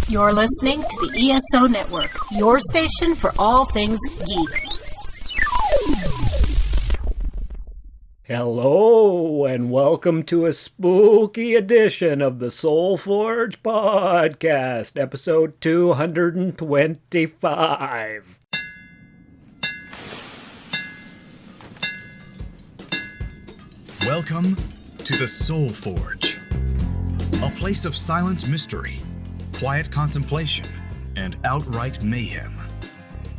You're listening to the ESO Network, your station for all things geek. Hello, and welcome to a spooky edition of the Soul Forge Podcast, episode 225. Welcome to the Soul Forge, a place of silent mystery, quiet contemplation, and outright mayhem.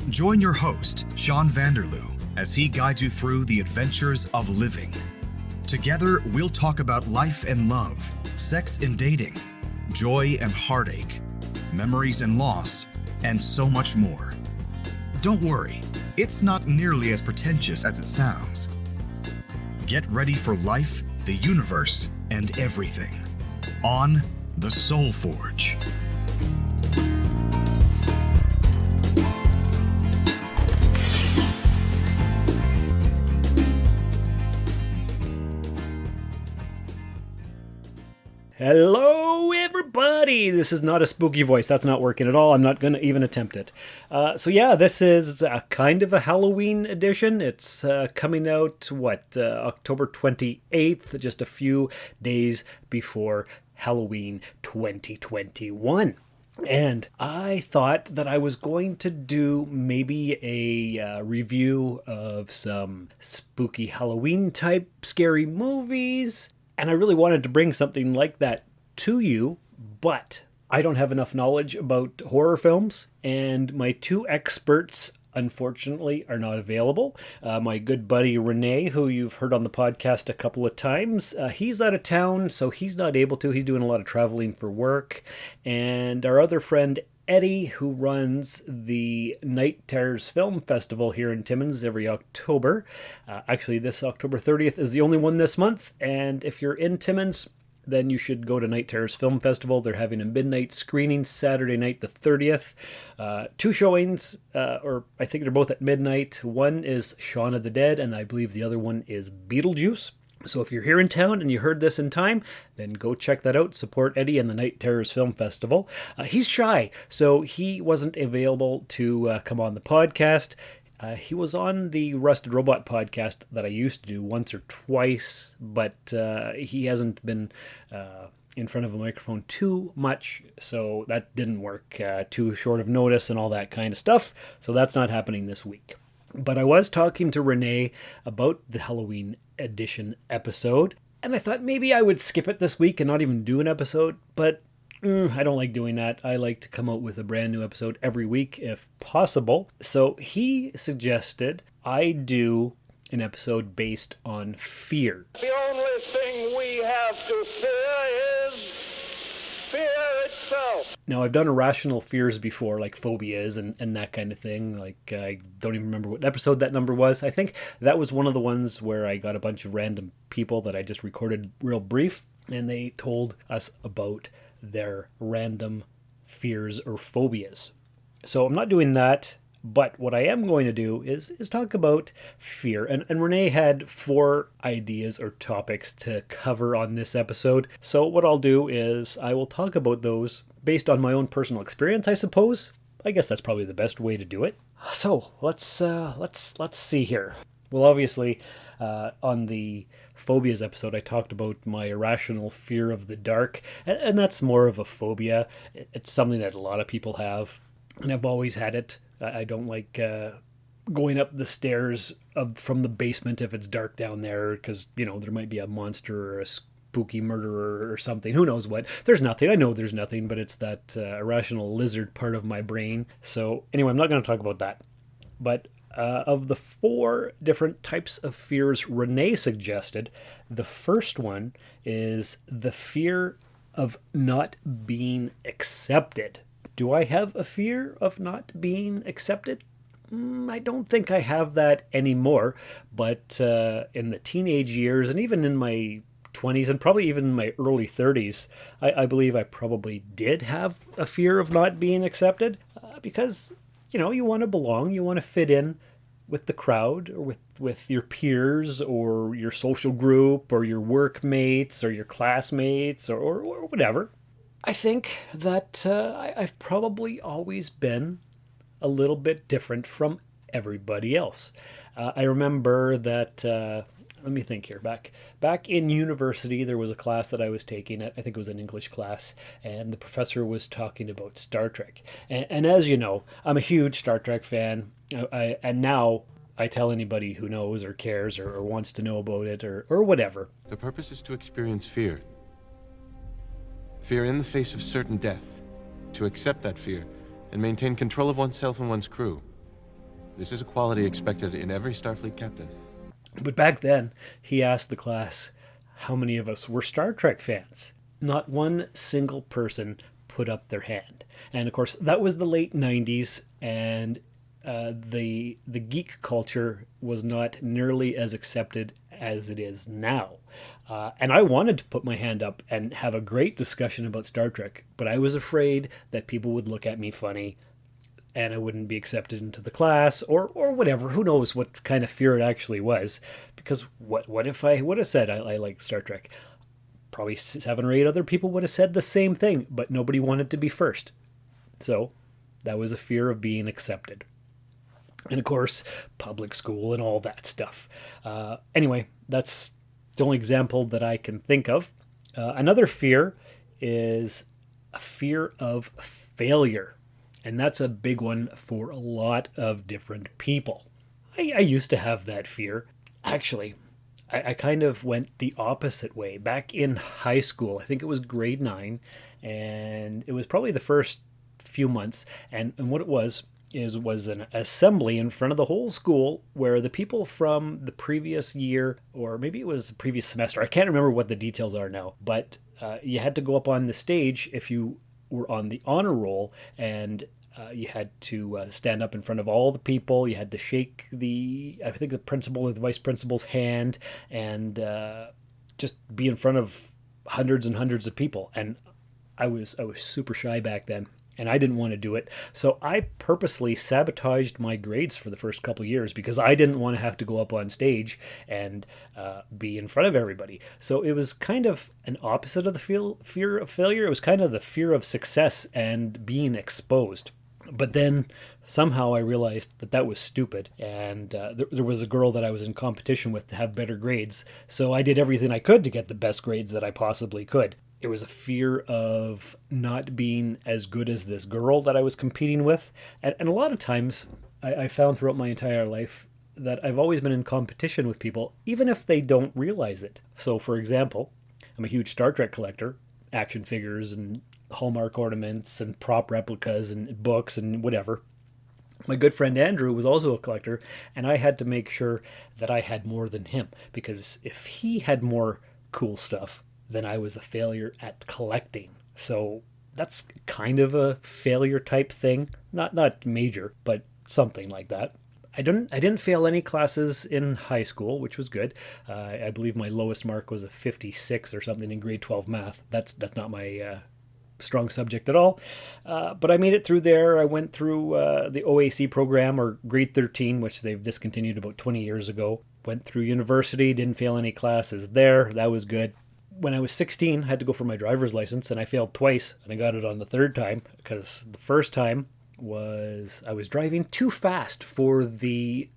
Join your host, Sean Vanderloo, as he guides you through the adventures of living. Together, we'll talk about life and love, sex and dating, joy and heartache, memories and loss, and so much more. Don't worry, it's not nearly as pretentious as it sounds. Get ready for life, the universe, and everything on the Soul Forge. Hello, everybody! This is not a spooky voice. That's not working at all. I'm not going to even attempt it. This is a kind of a Halloween edition. It's coming out, October 28th, just a few days before Halloween 2021. And I thought that I was going to do maybe a review of some spooky Halloween type scary movies. And I really wanted to bring something like that to you, but I don't have enough knowledge about horror films, and my two experts, unfortunately, are not available. My good buddy Renee, who you've heard on the podcast a couple of times, he's out of town, so he's not able to. He's doing a lot of traveling for work. And our other friend Eddie, who runs the Night Terrors Film Festival here in Timmins every October. Actually, this October 30th is the only one this month, and if you're in Timmins, then you should go to Night Terrors Film Festival. They're having a midnight screening Saturday night, the 30th. Two showings, or I think they're both at midnight. One is Shaun of the Dead, and I believe the other one is Beetlejuice. So if you're here in town and you heard this in time, then go check that out. Support Eddie and the Night Terrors Film Festival. He's shy, so he wasn't available to come on the podcast. He was on the Rusted Robot podcast that I used to do once or twice, but he hasn't been in front of a microphone too much, so that didn't work. Too short of notice and all that kind of stuff, so that's not happening this week. But I was talking to Renee about the Halloween edition episode, and I thought maybe I would skip it this week and not even do an episode, but I don't like doing that. I like to come out with a brand new episode every week if possible. So he suggested I do an episode based on fear. The only thing we have to fear is fear itself. Now, I've done irrational fears before, like phobias and that kind of thing. Like, I don't even remember what episode that number was. I think that was one of the ones where I got a bunch of random people that I just recorded real brief, and they told us about their random fears or phobias. So I'm not doing that, but what I am going to do is talk about fear. And Renee had 4 ideas or topics to cover on this episode. So what I'll do is I will talk about those based on my own personal experience, I suppose. I guess that's probably the best way to do it. So let's see here. Well, obviously, on the phobias episode, I talked about my irrational fear of the dark, and that's more of a phobia. It's something that a lot of people have, and I've always had it. I don't like going up the stairs from the basement if it's dark down there, because, there might be a monster or a spooky murderer or something. Who knows what? There's nothing. I know there's nothing, but it's that irrational lizard part of my brain. So anyway, I'm not going to talk about that. But of the 4 different types of fears Renee suggested, the first one is the fear of not being accepted. Do I have a fear of not being accepted? I don't think I have that anymore, but in the teenage years and even in my 20s and probably even in my early 30s, I believe I probably did have a fear of not being accepted because you want to belong, you want to fit in with the crowd or with your peers or your social group or your workmates or your classmates or whatever. I think that I've probably always been a little bit different from everybody else. I remember that. Let me think here. Back in university, there was a class that I was taking. I think it was an English class, and the professor was talking about Star Trek. And as you know, I'm a huge Star Trek fan. And now I tell anybody who knows or cares or wants to know about it or whatever. The purpose is to experience fear. Fear in the face of certain death. To accept that fear and maintain control of oneself and one's crew. This is a quality expected in every Starfleet captain. But back then, he asked the class how many of us were Star Trek fans. Not one single person put up their hand. And of course, that was the late 90s, and the geek culture was not nearly as accepted as it is now. And I wanted to put my hand up and have a great discussion about Star Trek, but I was afraid that people would look at me funny and I wouldn't be accepted into the class or whatever. Who knows what kind of fear it actually was? Because what if I would have said I like Star Trek? Probably 7 or 8 other people would have said the same thing, but nobody wanted to be first. So that was a fear of being accepted. And of course, public school and all that stuff. Anyway, that's the only example that I can think of. Another fear is a fear of failure. And that's a big one for a lot of different people. I used to have that fear. Actually, I kind of went the opposite way. Back in high school, I think it was grade 9, and it was probably the first few months. And what it was an assembly in front of the whole school where the people from the previous year, or maybe it was the previous semester, I can't remember what the details are now, but you had to go up on the stage if you were on the honor roll, and you had to stand up in front of all the people. You had to shake the principal or the vice principal's hand, and just be in front of hundreds and hundreds of people. And I was super shy back then, and I didn't want to do it. So I purposely sabotaged my grades for the first couple of years because I didn't want to have to go up on stage and be in front of everybody. So it was kind of an opposite of the fear of failure. It was kind of the fear of success and being exposed. But then somehow I realized that was stupid, and there was a girl that I was in competition with to have better grades. So I did everything I could to get the best grades that I possibly could. It was a fear of not being as good as this girl that I was competing with. And a lot of times I found throughout my entire life that I've always been in competition with people, even if they don't realize it. So, for example, I'm a huge Star Trek collector, action figures and Hallmark ornaments and prop replicas and books and whatever. My good friend Andrew was also a collector, and I had to make sure that I had more than him, because if he had more cool stuff, then I was a failure at collecting. So that's kind of a failure type thing. Not major, but something like that. I didn't fail any classes in high school, which was good. I believe my lowest mark was a 56 or something in grade 12 math. That's not my strong subject at all. But I made it through there. I went through the OAC program, or grade 13, which they've discontinued about 20 years ago. Went through university, didn't fail any classes there. That was good. When I was 16, I had to go for my driver's license, and I failed twice, and I got it on the third time, because the first time I was driving too fast for the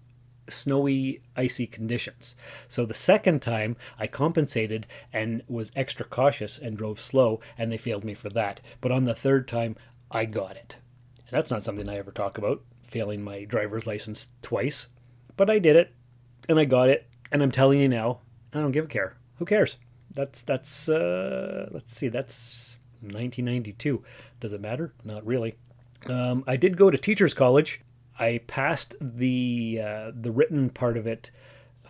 snowy, icy conditions. So the second time, I compensated and was extra cautious and drove slow, and they failed me for that. But on the third time, I got it. And that's not something I ever talk about, failing my driver's license twice. But I did it, and I got it, and I'm telling you now, I don't give a care. Who cares? That's let's see, that's 1992. Does it matter? Not really. I did go to teachers college. I passed the written part of it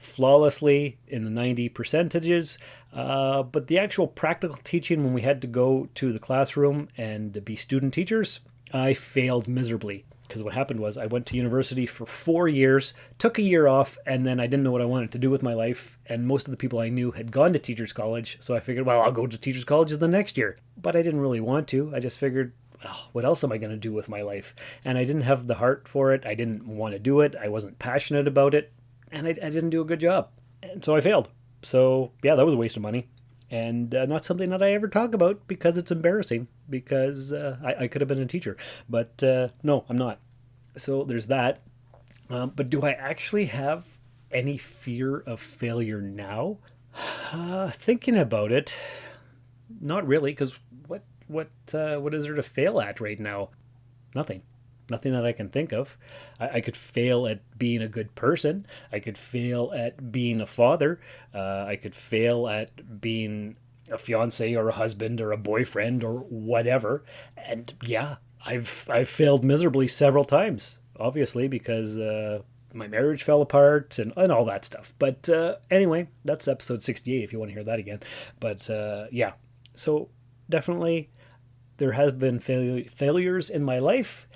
flawlessly in the 90 percentages, but the actual practical teaching, when we had to go to the classroom and be student teachers, I failed miserably. Because what happened was I went to university for 4 years, took a year off, and then I didn't know what I wanted to do with my life. And most of the people I knew had gone to teachers college, so I figured, well, I'll go to teachers college the next year. But I didn't really want to. I just figured, well, what else am I going to do with my life? And I didn't have the heart for it. I didn't want to do it. I wasn't passionate about it. And I didn't do a good job. And so I failed. So, yeah, that was a waste of money. And not something that I ever talk about because it's embarrassing, because I could have been a teacher. But no, I'm not. So there's that. But do I actually have any fear of failure now? Thinking about it, not really, because what is there to fail at right now? Nothing. Nothing that I can think of. I could fail at being a good person. I could fail at being a father. I could fail at being a fiance or a husband or a boyfriend or whatever. And yeah, I've failed miserably several times, obviously, because my marriage fell apart and all that stuff. But anyway, that's episode 68 if you want to hear that again. But yeah, so definitely there have been failures in my life.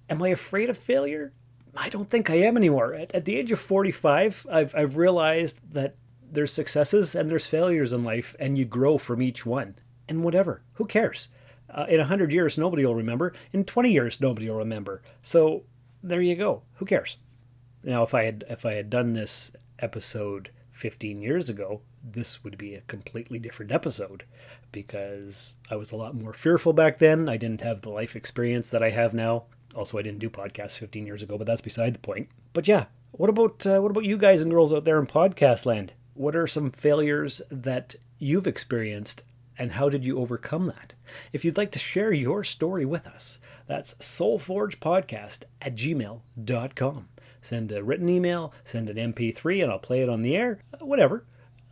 Am I afraid of failure? I don't think I am anymore. At the age of 45, I've realized that there's successes and there's failures in life, and you grow from each one. And whatever, who cares? In 100 years, nobody will remember. In 20 years, nobody will remember. So there you go. Who cares? Now, if I had done this episode 15 years ago, this would be a completely different episode, because I was a lot more fearful back then. I didn't have the life experience that I have now. Also, I didn't do podcasts 15 years ago, but that's beside the point. But yeah, what about you guys and girls out there in podcast land? What are some failures that you've experienced, and how did you overcome that? If you'd like to share your story with us, that's soulforgepodcast@gmail.com. Send a written email, send an MP3, and I'll play it on the air. Whatever.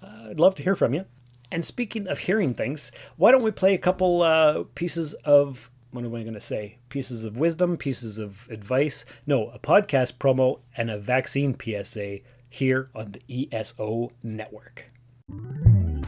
I'd love to hear from you. And speaking of hearing things, why don't we play a couple pieces of, what am I going to say? Pieces of wisdom, pieces of advice. No, a podcast promo and a vaccine PSA here on the ESO Network.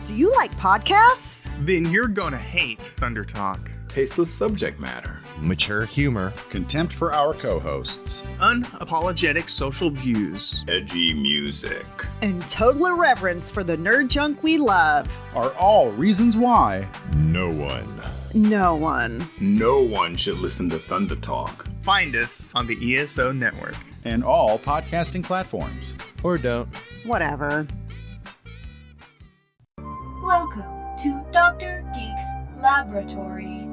Do you like podcasts? Then you're gonna hate Thunder Talk. Tasteless subject matter, Mature humor. contempt for our co-hosts, Unapologetic social views. edgy music, And total irreverence for the nerd junk we love. are all reasons why No one. No one. no one should listen to Thunder Talk. Find us on the ESO Network. And all podcasting platforms. Or don't. Whatever. Welcome to Dr. Geek's Laboratory.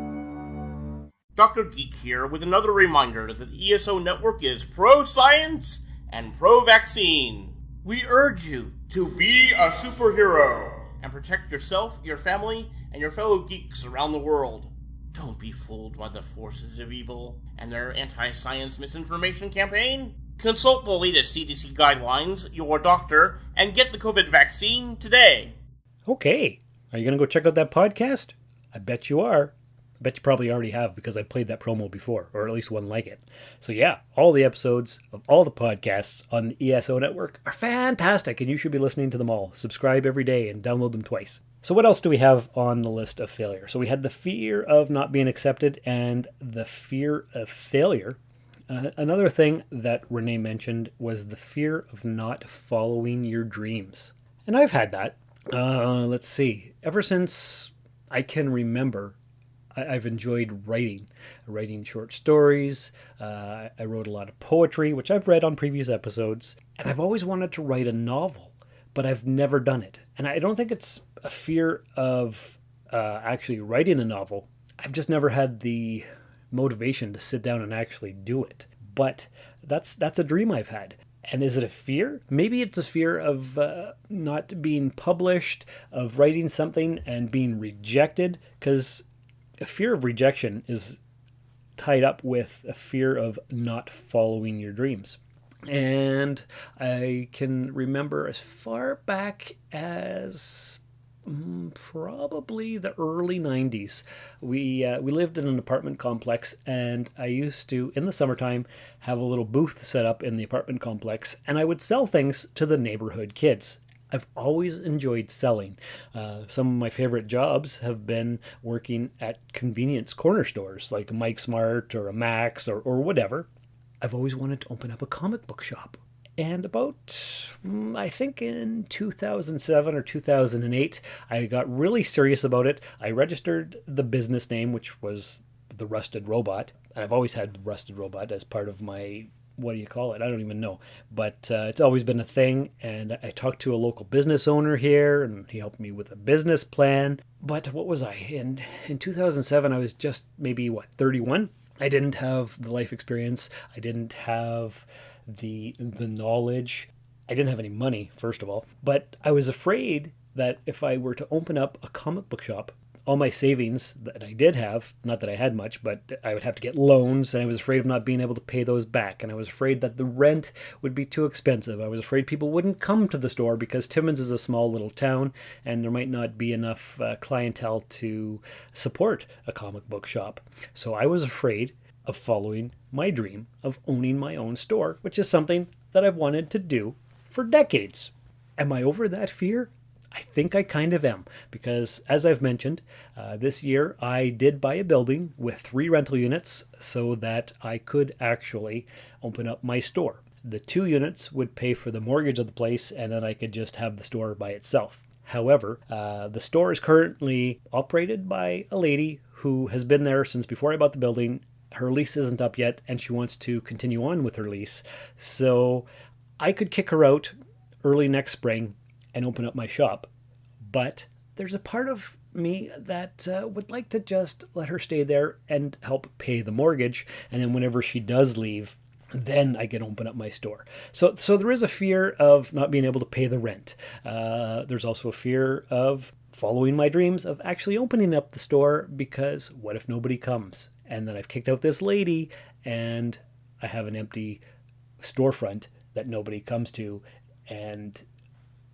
Dr. Geek here with another reminder that the ESO Network is pro-science and pro-vaccine. We urge you to be a superhero and protect yourself, your family, and your fellow geeks around the world. Don't be fooled by the forces of evil and their anti-science misinformation campaign. Consult the latest CDC guidelines, your doctor, and get the COVID vaccine today. Okay. Are you going to go check out that podcast? I bet you are. I bet you probably already have, because I played that promo before, or at least one like it. So yeah, all the episodes of all the podcasts on the ESO Network are fantastic, and you should be listening to them all. Subscribe every day and download them twice. So what else do we have on the list of failure? So we had the fear of not being accepted and the fear of failure. Another thing that Renee mentioned was the fear of not following your dreams. And I've had that. Let's see. Ever since I can remember, I've enjoyed writing short stories. I wrote a lot of poetry, which I've read on previous episodes. And I've always wanted to write a novel, but I've never done it. And I don't think it's a fear of actually writing a novel. I've just never had the motivation to sit down and actually do it. But that's a dream I've had. And is it a fear? Maybe it's a fear of not being published, of writing something and being rejected, because a fear of rejection is tied up with a fear of not following your dreams. And I can remember as far back as probably the early 90s. We lived in an apartment complex, and I used to, in the summertime, have a little booth set up in the apartment complex, and I would sell things to the neighborhood kids. I've always enjoyed selling. Some of my favorite jobs have been working at convenience corner stores like a Mike Smart or a Max or whatever. I've always wanted to open up a comic book shop. And about, I think in 2007 or 2008, I got really serious about it. I registered the business name, which was The Rusted Robot. And I've always had Rusted Robot as part of my what do you call it? I don't even know. But it's always been a thing. And I talked to a local business owner here, and he helped me with a business plan. But what was I? In 2007, I was just maybe, 31? I didn't have the life experience. I didn't have the knowledge. I didn't have any money, first of all. But I was afraid that if I were to open up a comic book shop, all my savings that I did have, not that I had much, but I would have to get loans, and I was afraid of not being able to pay those back, and I was afraid that the rent would be too expensive. I was afraid people wouldn't come to the store because Timmins is a small little town, and there might not be enough clientele to support a comic book shop. So I was afraid of following my dream of owning my own store, which is something that I've wanted to do for decades. Am I over that fear? I think I kind of am, because as I've mentioned, this year I did buy a building with 3 rental units so that I could actually open up my store. The 2 units would pay for the mortgage of the place, and then I could just have the store by itself. However, the store is currently operated by a lady who has been there since before I bought the building. Her lease isn't up yet, and she wants to continue on with her lease. So I could kick her out early next spring and open up my shop. But there's a part of me that would like to just let her stay there and help pay the mortgage. And then whenever she does leave, then I can open up my store. So there is a fear of not being able to pay the rent. There's also a fear of following my dreams of actually opening up the store, because what if nobody comes? And then I've kicked out this lady and I have an empty storefront that nobody comes to, and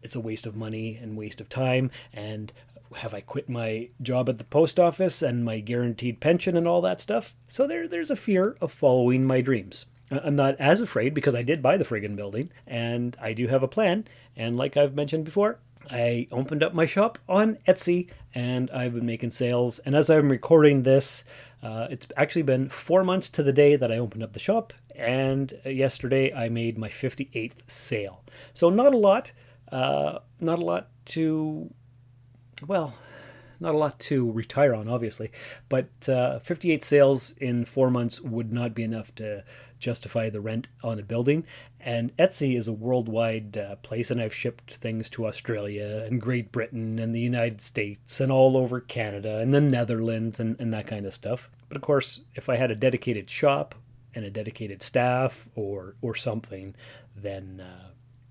it's a waste of money and waste of time. And have I quit my job at the post office and my guaranteed pension and all that stuff? So there's a fear of following my dreams. I'm not as afraid because I did buy the friggin' building, and I do have a plan. And like I've mentioned before, I opened up my shop on Etsy, and I've been making sales. And as I'm recording this, it's actually been 4 months to the day that I opened up the shop. And yesterday I made my 58th sale. So not a lot. Not a lot to retire on, obviously, but 58 sales in 4 months would not be enough to justify the rent on a building. And Etsy is a worldwide place, and I've shipped things to Australia and Great Britain and the United States and all over Canada and the Netherlands and that kind of stuff. But of course, if I had a dedicated shop and a dedicated staff or something, then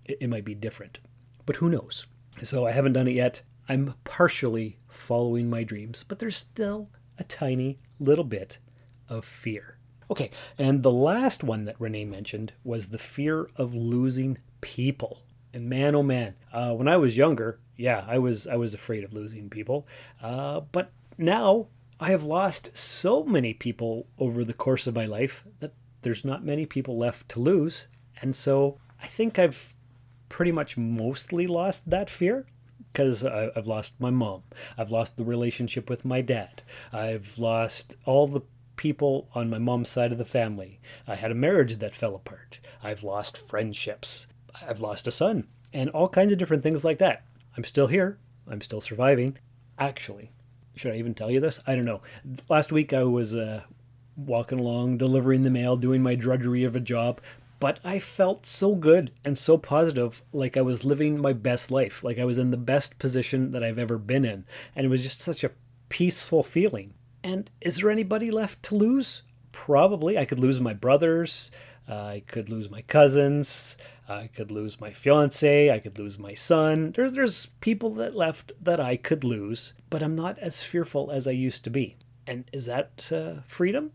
it might be different. But who knows? So I haven't done it yet. I'm partially following my dreams, but there's still a tiny little bit of fear. Okay, and the last one that Renee mentioned was the fear of losing people. And man, oh man, when I was younger, yeah, I was afraid of losing people. But now I have lost so many people over the course of my life that there's not many people left to lose. And so I think I've pretty much mostly lost that fear, because I've lost my mom. I've lost the relationship with my dad. I've lost all the people on my mom's side of the family. I had a marriage that fell apart. I've lost friendships. I've lost a son, and all kinds of different things like that. I'm still here. I'm still surviving. Actually, should I even tell you this? I don't know. Last week I was walking along, delivering the mail, doing my drudgery of a job. But I felt so good and so positive, like I was living my best life, like I was in the best position that I've ever been in. And it was just such a peaceful feeling. And is there anybody left to lose? Probably. I could lose my brothers. I could lose my cousins. I could lose my fiance. I could lose my son. There's people that left that I could lose, but I'm not as fearful as I used to be. And is that freedom?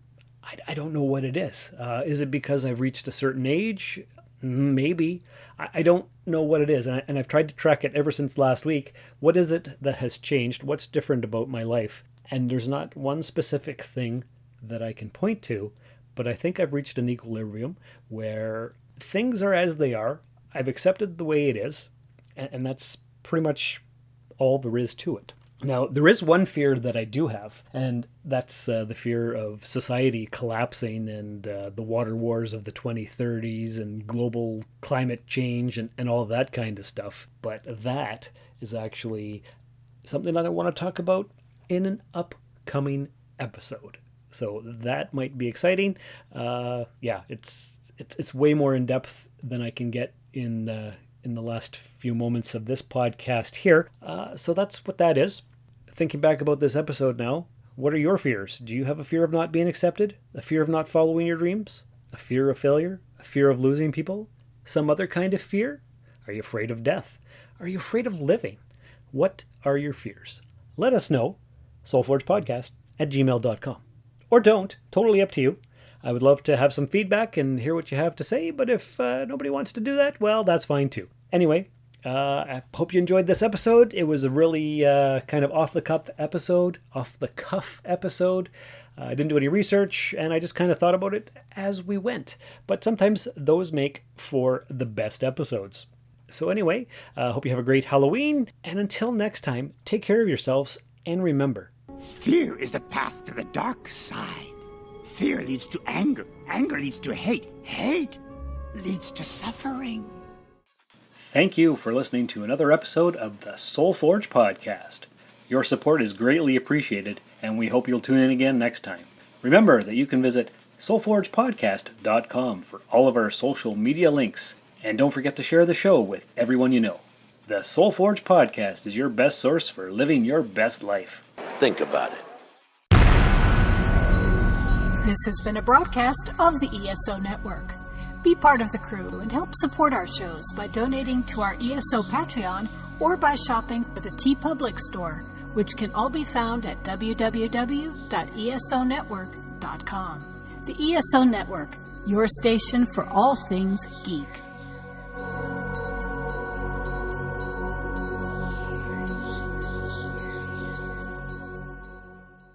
I don't know what it is. Is it because I've reached a certain age? Maybe. I don't know what it is. And I've tried to track it ever since last week. What is it that has changed? What's different about my life? And there's not one specific thing that I can point to, but I think I've reached an equilibrium where things are as they are. I've accepted the way it is. And that's pretty much all there is to it. Now, there is one fear that I do have, and that's the fear of society collapsing and the water wars of the 2030s and global climate change and all of that kind of stuff. But that is actually something that I want to talk about in an upcoming episode. So that might be exciting. It's way more in depth than I can get in the last few moments of this podcast here. So that's what that is. Thinking back about this episode now, what are your fears? Do you have a fear of not being accepted? A fear of not following your dreams? A fear of failure? A fear of losing people? Some other kind of fear? Are you afraid of death? Are you afraid of living? What are your fears? Let us know. soulforgepodcast@gmail.com. Or don't. Totally up to you. I would love to have some feedback and hear what you have to say, but if nobody wants to do that, well, that's fine too. Anyway, I hope you enjoyed this episode. It was a really kind of off-the-cuff episode. I didn't do any research, and I just kind of thought about it as we went. But sometimes those make for the best episodes. So anyway, hope you have a great Halloween, and until next time, take care of yourselves, and remember, fear is the path to the dark side. Fear leads to anger. Anger leads to hate. Hate leads to suffering. Thank you for listening to another episode of the Soul Forge Podcast. Your support is greatly appreciated, and we hope you'll tune in again next time. Remember that you can visit soulforgepodcast.com for all of our social media links, and don't forget to share the show with everyone you know. The Soul Forge Podcast is your best source for living your best life. Think about it. This has been a broadcast of the ESO Network. Be part of the crew and help support our shows by donating to our ESO Patreon or by shopping at the TeePublic store, which can all be found at www.esonetwork.com. The ESO Network, your station for all things geek.